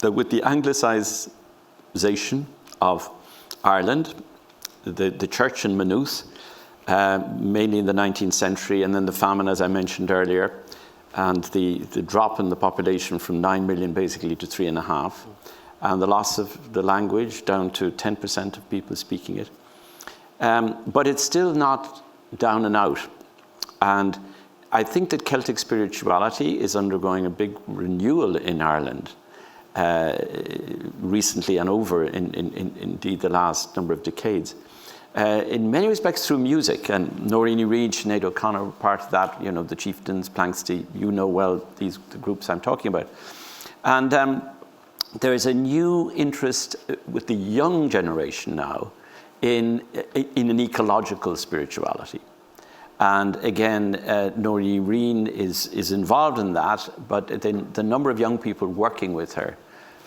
that with the Anglicisation of Ireland, the church in Maynooth, mainly in the 19th century, and then the famine, as I mentioned earlier, and the drop in the population from 9 million basically to 3.5, and the loss of the language down to 10% of people speaking it. But it's still not down and out. And I think that Celtic spirituality is undergoing a big renewal in Ireland recently and over indeed the last number of decades. In many respects through music, and Noreen Reid, Sinead O'Connor were part of that, you know, the Chieftains, Planxty, you know well the groups I'm talking about. And there is a new interest with the young generation now in an ecological spirituality. And again, Noreen Reid is involved in that, but the number of young people working with her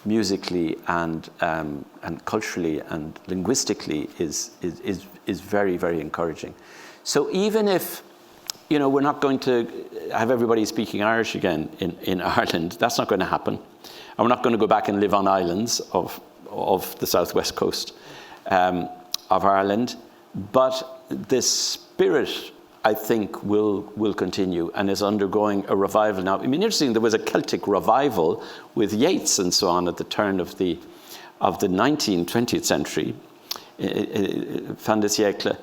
musically and culturally and linguistically is very, very encouraging. So even if, you know, we're not going to have everybody speaking Irish again in Ireland, that's not going to happen. And we're not going to go back and live on islands of the southwest coast of Ireland. But this spirit, I think, will continue and is undergoing a revival now. I mean, interesting, there was a Celtic revival with Yeats and so on at the turn of the 20th century, fin de siècle.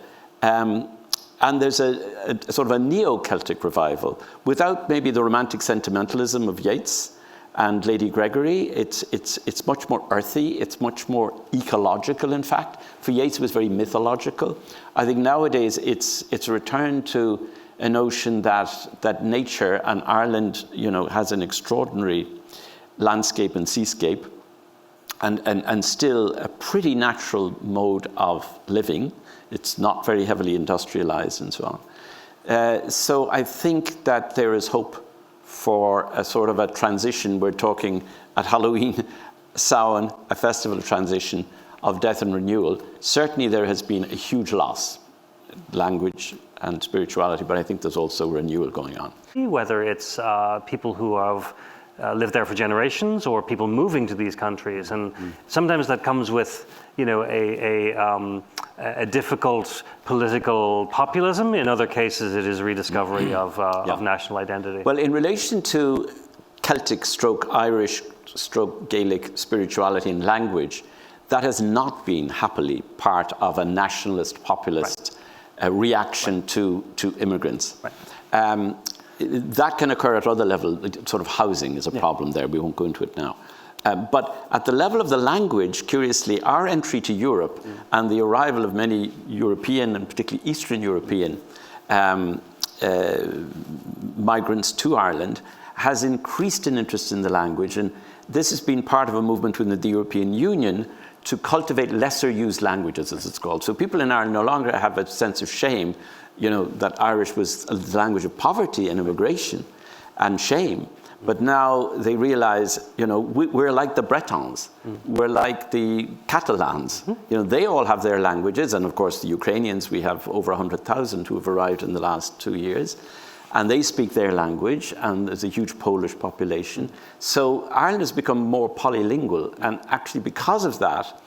And there's a sort of a neo-Celtic revival without maybe the romantic sentimentalism of Yeats and Lady Gregory. It's much more earthy, it's much more ecological, in fact. For Yeats, it was very mythological. I think nowadays it's a return to a notion that nature and Ireland, you know, has an extraordinary landscape and seascape, and still a pretty natural mode of living. It's not very heavily industrialized and so on. So I think that there is hope for a sort of a transition. We're talking at Halloween, Samhain, a festival of transition, of death and renewal. Certainly there has been a huge loss, language and spirituality, but I think there's also renewal going on. Whether it's people who have lived there for generations or people moving to these countries, and sometimes that comes with, you know, a difficult political populism. In other cases, it is rediscovery of national identity. Well, in relation to Celtic stroke Irish stroke Gaelic spirituality and language, that has not been happily part of a nationalist populist reaction to immigrants. Right. That can occur at other levels. Sort of housing is a problem there. We won't go into it now. But at the level of the language, curiously, our entry to Europe and the arrival of many European and particularly Eastern European migrants to Ireland has increased an interest in the language. And this has been part of a movement within the European Union to cultivate lesser used languages, as it's called. So people in Ireland no longer have a sense of shame, you know, that Irish was the language of poverty and immigration and shame. But now they realize, you know, we're like the Bretons, we're like the Catalans. You know, they all have their languages, and of course the Ukrainians, we have over 100,000 who have arrived in the last 2 years, and they speak their language, and there's a huge Polish population. So Ireland has become more polylingual, and actually because of that,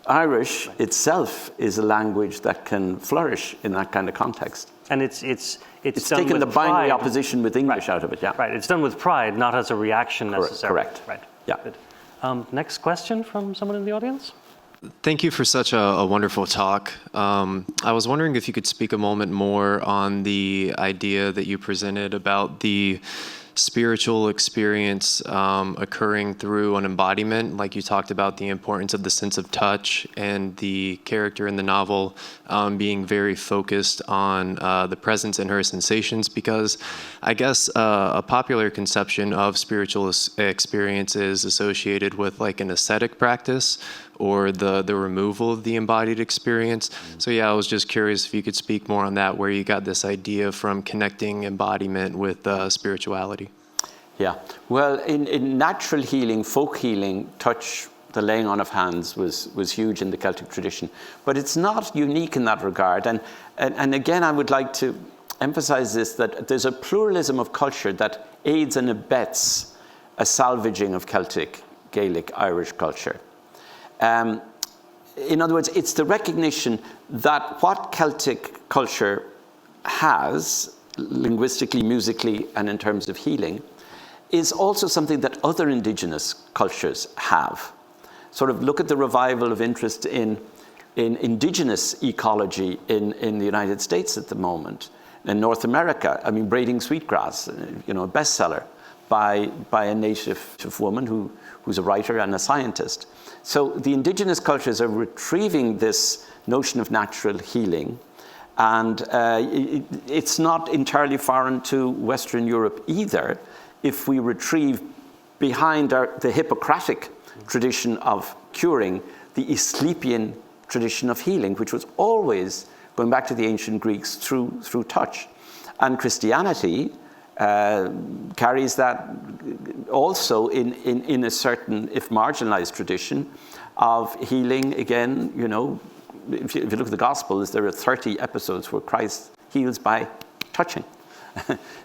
Irish itself is a language that can flourish in that kind of context. And it's done taken with the binary pride. opposition with English out of it, yeah. Right, it's done with pride, not as a reaction necessarily. Correct. Right. Yeah. Good. Next question from someone in the audience? Thank you for such a wonderful talk. I was wondering if you could speak a moment more on the idea that you presented about the spiritual experience occurring through an embodiment, like you talked about the importance of the sense of touch and the character in the novel being very focused on the presence in her sensations, because I guess a popular conception of spiritual experience is associated with like an ascetic practice or the removal of the embodied experience. So yeah, I was just curious if you could speak more on that, where you got this idea from connecting embodiment with spirituality. Yeah, well, in natural healing, folk healing, touch, the laying on of hands was huge in the Celtic tradition. But it's not unique in that regard. And again, I would like to emphasize this, that there's a pluralism of culture that aids and abets a salvaging of Celtic, Gaelic, Irish culture. In other words, it's the recognition that what Celtic culture has, linguistically, musically, and in terms of healing, is also something that other indigenous cultures have. Sort of look at the revival of interest in indigenous ecology in the United States at the moment. In North America, I mean, braiding sweetgrass, a bestseller by a native woman who's a writer and a scientist. So the indigenous cultures are retrieving this notion of natural healing, and it's not entirely foreign to Western Europe either, if we retrieve behind the Hippocratic tradition of curing the Asclepian tradition of healing, which was always, going back to the ancient Greeks, through touch. And Christianity carries that also in a certain, if marginalized, tradition of healing. Again, if you look at the Gospels, there are 30 episodes where Christ heals by touching.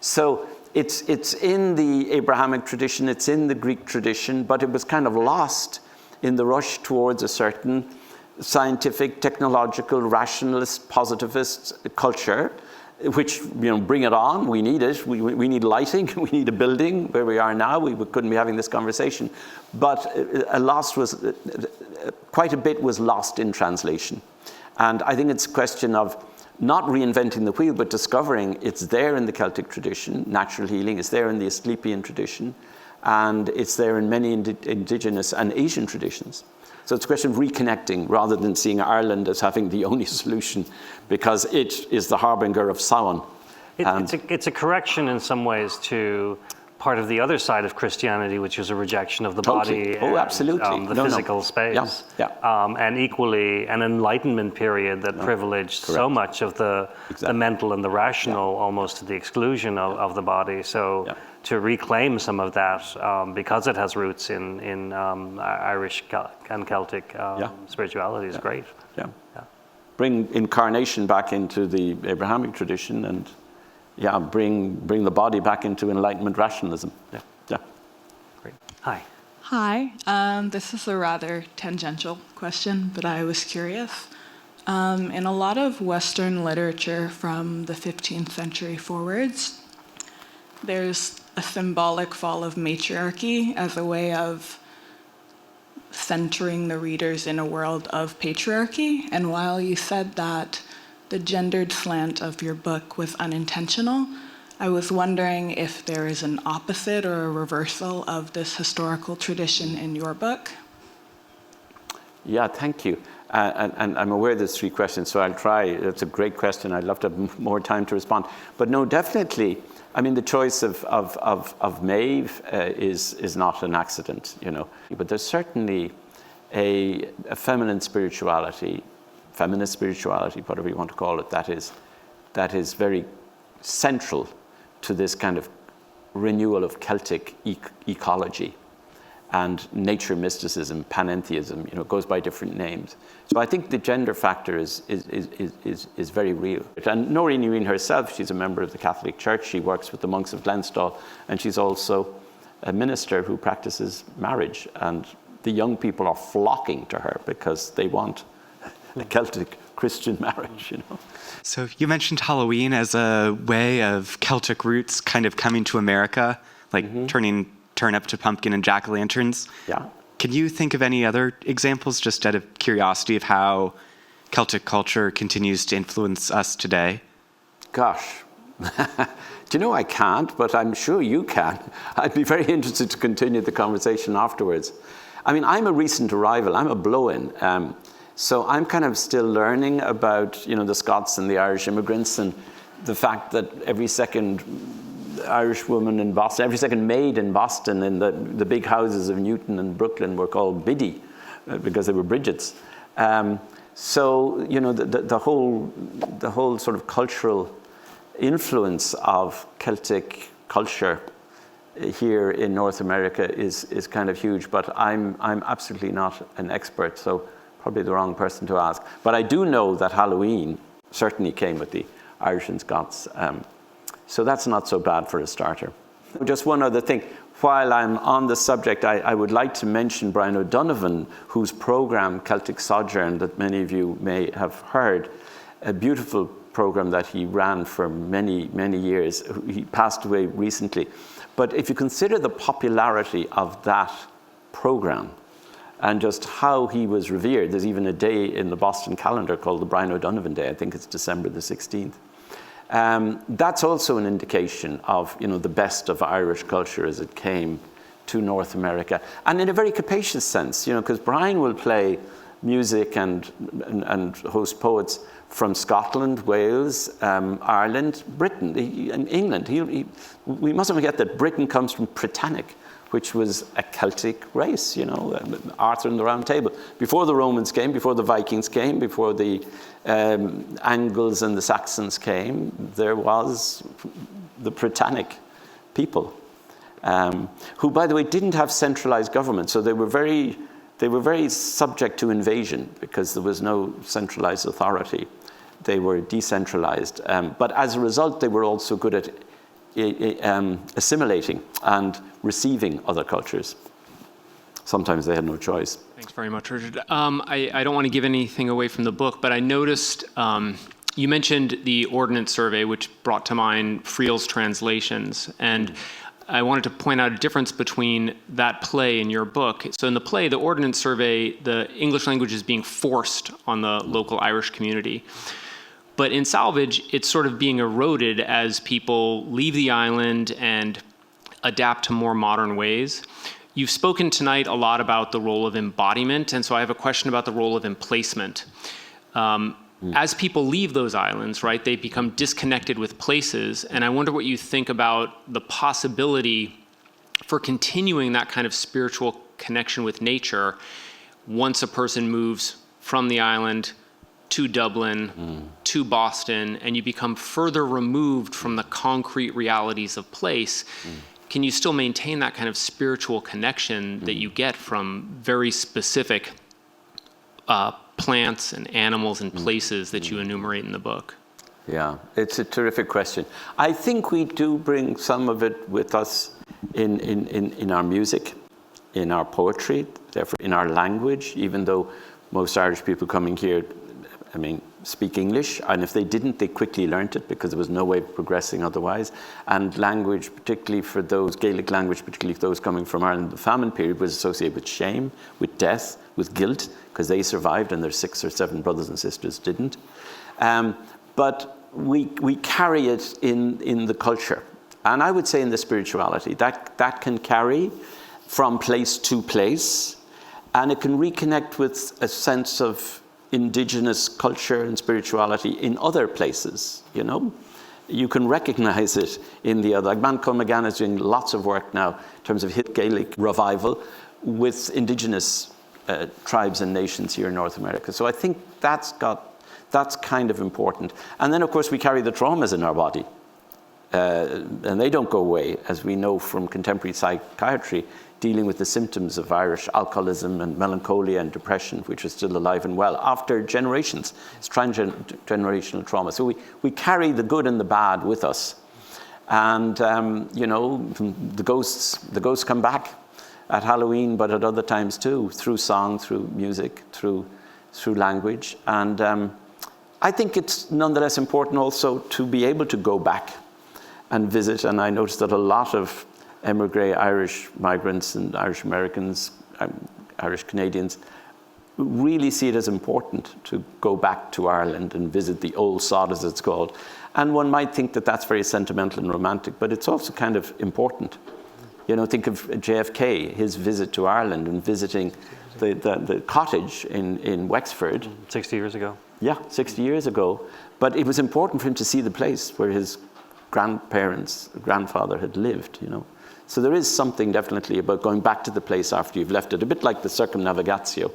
So it's in the Abrahamic tradition, it's in the Greek tradition, but it was kind of lost in the rush towards a certain scientific, technological, rationalist, positivist culture, which, bring it on, we need it, we need lighting, we need a building. Where we are now, we couldn't be having this conversation. But quite a bit was lost in translation. And I think it's a question of not reinventing the wheel, but discovering it's there in the Celtic tradition, natural healing, it's there in the Asclepian tradition, and it's there in many indigenous and Asian traditions. So it's a question of reconnecting rather than seeing Ireland as having the only solution, because it is the harbinger of Samhain. It's a correction in some ways to part of the other side of Christianity, which is a rejection of the body and absolutely. the physical space. And equally an Enlightenment period that privileged so much of the mental and the rational almost to the exclusion of the body. So to reclaim some of that, because it has roots in Irish and Celtic spirituality is great. Bring incarnation back into the Abrahamic tradition, and bring the body back into Enlightenment rationalism. Great. Hi. Hi. This is a rather tangential question, but I was curious. In a lot of Western literature from the 15th century forwards, there's a symbolic fall of matriarchy as a way of centering the readers in a world of patriarchy. And while you said that the gendered slant of your book was unintentional, I was wondering if there is an opposite or a reversal of this historical tradition in your book. Yeah, thank you. And I'm aware there's 3 questions, so I'll try. It's a great question. I'd love to have more time to respond. But no, definitely, I mean, the choice of Maeve is not an accident, But there's certainly a feminine spirituality, feminist spirituality, whatever you want to call it, that is very central to this kind of renewal of Celtic ecology and nature mysticism, panentheism, goes by different names. So I think the gender factor is very real. And Noreen Irene herself, she's a member of the Catholic Church. She works with the monks of Glenstal, and she's also a minister who practices marriage. And the young people are flocking to her because they want a Celtic Christian marriage, So you mentioned Halloween as a way of Celtic roots kind of coming to America, like turning turnip to pumpkin and jack-o'-lanterns. Yeah. Can you think of any other examples, just out of curiosity, of how Celtic culture continues to influence us today? Gosh. Do you know, I can't, but I'm sure you can. I'd be very interested to continue the conversation afterwards. I mean, I'm a recent arrival. I'm a blow-in. So I'm kind of still learning about, you know, the Scots and the Irish immigrants, and the fact that every second Irish woman in Boston, every second maid in Boston, in the big houses of Newton and Brooklyn were called Biddy because they were Bridgets. So, you know, the whole sort of cultural influence of Celtic culture here in North America is kind of huge, but I'm absolutely not an expert, so probably the wrong person to ask. But I do know that Halloween certainly came with the Irish and Scots, so that's not so bad for a starter. Just one other thing. While I'm on the subject, I would like to mention Brian O'Donovan, whose program Celtic Sojourn, that many of you may have heard, a beautiful program that he ran for many, many years. He passed away recently. But if you consider the popularity of that program and just how he was revered, there's even a day in the Boston calendar called the Brian O'Donovan Day. I think it's December the 16th. That's also an indication of, you know, the best of Irish culture as it came to North America, and in a very capacious sense, you know, because Brian will play music and host poets from Scotland, Wales, Ireland, Britain, and England. We mustn't forget that Britain comes from Britannic, which was a Celtic race, you know, Arthur and the Round Table. Before the Romans came, before the Vikings came, before the Angles and the Saxons came, there was the Britannic people, who, by the way, didn't have centralized government, so they were very subject to invasion because there was no centralized authority. They were decentralized, but as a result, they were also good at assimilating and receiving other cultures. Sometimes they had no choice. Thanks very much, Richard. I don't want to give anything away from the book, but I noticed you mentioned the Ordnance Survey, which brought to mind Friel's translations, and I wanted to point out a difference between that play and your book. So in the play, the Ordnance Survey, the English language is being forced on the local Irish community. But in Salvage, it's sort of being eroded as people leave the island and adapt to more modern ways. You've spoken tonight a lot about the role of embodiment, and so I have a question about the role of emplacement. As people leave those islands, right, they become disconnected with places, and I wonder what you think about the possibility for continuing that kind of spiritual connection with nature once a person moves from the island to Dublin, to Boston, and you become further removed from the concrete realities of place. Can you still maintain that kind of spiritual connection that you get from very specific plants and animals and places that you enumerate in the book? Yeah, it's a terrific question. I think we do bring some of it with us in our music, in our poetry, therefore in our language, even though most Irish people coming here, I mean, speak English, and if they didn't, they quickly learned it because there was no way of progressing otherwise. And language, particularly for those, Gaelic language, particularly for those coming from Ireland, the famine period was associated with shame, with death, with guilt, because they survived and their 6 or 7 brothers and sisters didn't. But we carry it in the culture. And I would say in the spirituality, that can carry from place to place, and it can reconnect with a sense of indigenous culture and spirituality in other places, you know? You can recognize it in the other. Like Manchol McGann is doing lots of work now in terms of Gaelic revival with indigenous tribes and nations here in North America. So I think that's kind of important. And then, of course, we carry the traumas in our body. And they don't go away, as we know from contemporary psychiatry, dealing with the symptoms of Irish alcoholism and melancholia and depression, which are still alive and well after generations. It's transgenerational trauma. So we carry the good and the bad with us. And, you know, the ghosts come back at Halloween, but at other times too, through song, through music, through language. And I think it's nonetheless important also to be able to go back and visit. And I noticed that a lot of emigre Irish migrants and Irish Americans Irish Canadians, really see it as important to go back to Ireland and visit the old sod, as it's called. And one might think that that's very sentimental and romantic, but it's also kind of important. You know, think of JFK, his visit to Ireland and visiting the cottage in Wexford. 60 years ago. Yeah, 60 years ago. But it was important for him to see the place where his grandfather had lived, you know. So there is something definitely about going back to the place after you've left it, a bit like the circumnavigatio.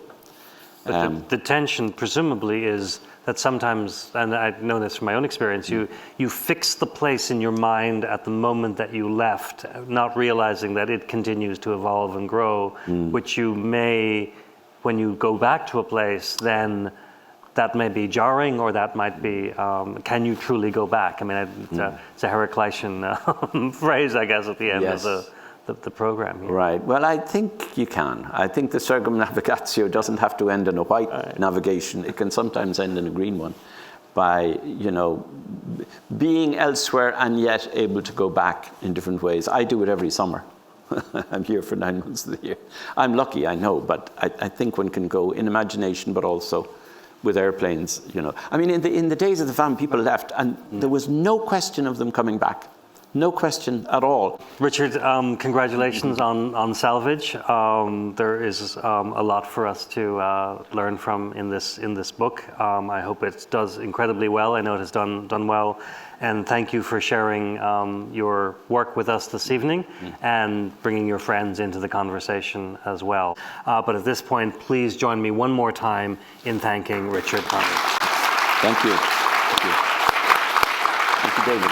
But the tension, presumably, is that sometimes, and I know this from my own experience, you fix the place in your mind at the moment that you left, not realizing that it continues to evolve and grow, which you may, when you go back to a place, then that may be jarring, or that might be, can you truly go back? I mean, it's a Heraclitean phrase, I guess, at the end of the program. Yeah. Right. Well, I think you can. I think the circumnavigatio doesn't have to end in a white navigation. It can sometimes end in a green one by, you know, being elsewhere and yet able to go back in different ways. I do it every summer. I'm here for 9 months of the year. I'm lucky, I know, but I think one can go in imagination, but also with airplanes, you know. I mean, in the days of the famine, people left, and there was no question of them coming back. No question at all. Richard, congratulations on Salvage. There is a lot for us to learn from in this book. I hope it does incredibly well. I know it has done well. And thank you for sharing your work with us this evening and bringing your friends into the conversation as well. But at this point, please join me one more time in thanking Richard Kearney. Thank you. Thank you. Thank you, David.